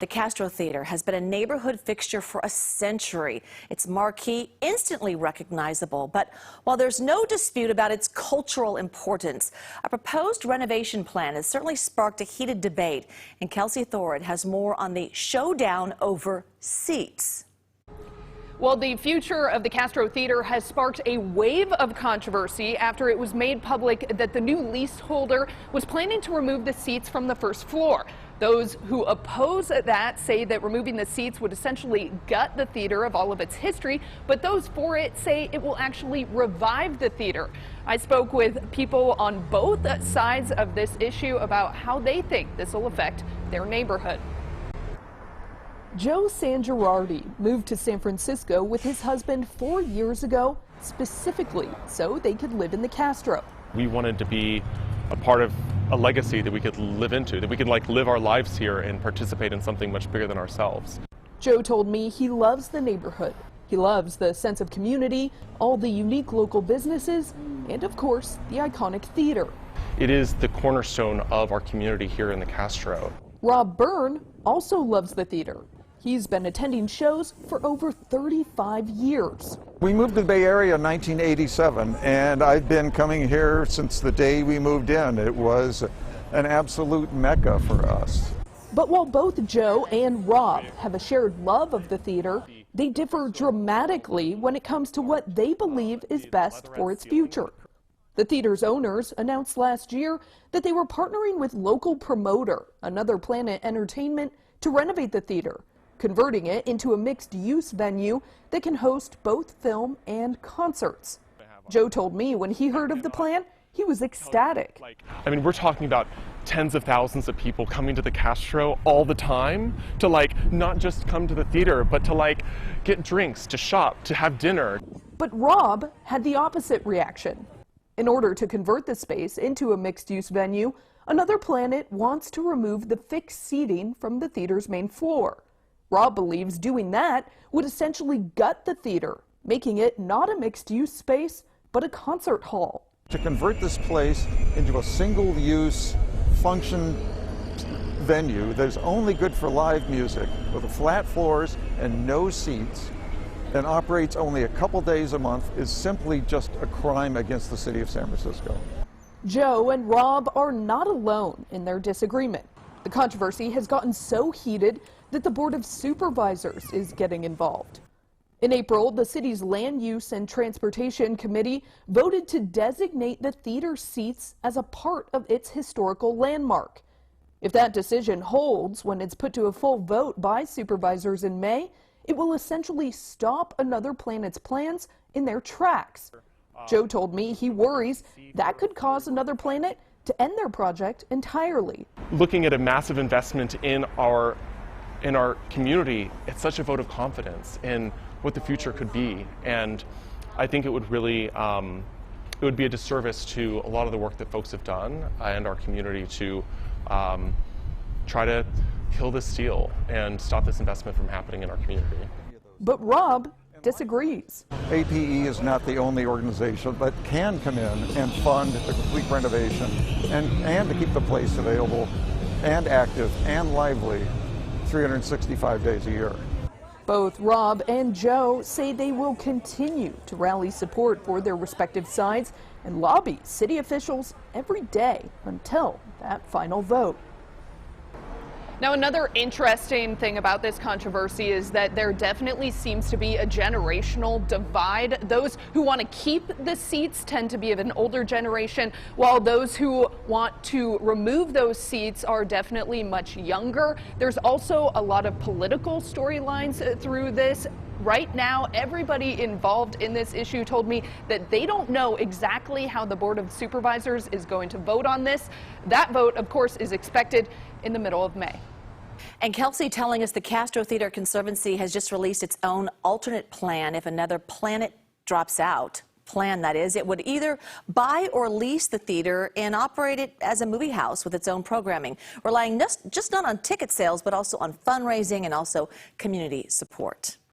The Castro Theatre has been a neighborhood fixture for a century. Its marquee instantly recognizable, but while there's no dispute about its cultural importance, a proposed renovation plan has certainly sparked a heated debate, and Kelsi Thorud has more on the showdown over seats. Well, the future of the Castro Theatre has sparked a wave of controversy after it was made public that the new leaseholder was planning to remove the seats from the first floor. Those who oppose that say that removing the seats would essentially gut the theater of all of its history, but those for it say it will actually revive the theater. I spoke with people on both sides of this issue about how they think this will affect their neighborhood. Joe Sangerardi moved to San Francisco with his husband 4 years ago, specifically so they could live in the Castro. We wanted to be a part of a legacy that we could live into, that we could live our lives here and participate in something much bigger than ourselves. Joe told me he loves the neighborhood. He loves the sense of community, all the unique local businesses, and of course, the iconic theater. It is the cornerstone of our community here in the Castro. Rob Byrne also loves the theater. He's been attending shows for over 35 years. We moved to the Bay Area in 1987, and I've been coming here since the day we moved in. It was an absolute mecca for us. But while both Joe and Rob have a shared love of the theater, they differ dramatically when it comes to what they believe is best for its future. The theater's owners announced last year that they were partnering with local promoter, Another Planet Entertainment, to renovate the theater, converting it into a mixed-use venue that can host both film and concerts. Joe told me when he heard of the plan, he was ecstatic. I mean, we're talking about tens of thousands of people coming to the Castro all the time to not just come to the theater, but to get drinks, to shop, to have dinner. But Rob had the opposite reaction. In order to convert the space into a mixed-use venue, Another Planet wants to remove the fixed seating from the theater's main floor. Rob believes doing that would essentially gut the theater, making it not a mixed-use space, but a concert hall. To convert this place into a single-use function venue that is only good for live music, with flat floors and no seats, and operates only a couple days a month, is simply just a crime against the city of San Francisco. Joe and Rob are not alone in their disagreement. The controversy has gotten so heated that the Board of Supervisors is getting involved. In April, the city's Land Use and Transportation Committee voted to designate the theater seats as a part of its historical landmark. If that decision holds when it's put to a full vote by supervisors in May, it will essentially stop Another Planet's plans in their tracks. Joe told me he worries that could cause Another Planet to end their project entirely. Looking at a massive investment in our community, it's such a vote of confidence in what the future could be, and I think it would really it would be a disservice to a lot of the work that folks have done and our community to try to kill this deal and stop this investment from happening in our community. But Rob disagrees. APE is not the only organization that can come in and fund a complete renovation and to keep the place available and active and lively 365 days a year. Both Rob and Joe say they will continue to rally support for their respective sides and lobby city officials every day until that final vote. Now, another interesting thing about this controversy is that there definitely seems to be a generational divide. Those who want to keep the seats tend to be of an older generation, while those who want to remove those seats are definitely much younger. There's also a lot of political storylines through this. Right now, everybody involved in this issue told me that they don't know exactly how the Board of Supervisors is going to vote on this. That vote, of course, is expected in the middle of May. And Kelsi telling us the Castro Theatre Conservancy has just released its own alternate plan if Another Planet drops out. Plan, that is, it would either buy or lease the theater and operate it as a movie house with its own programming, relying just not on ticket sales, but also on fundraising and also community support.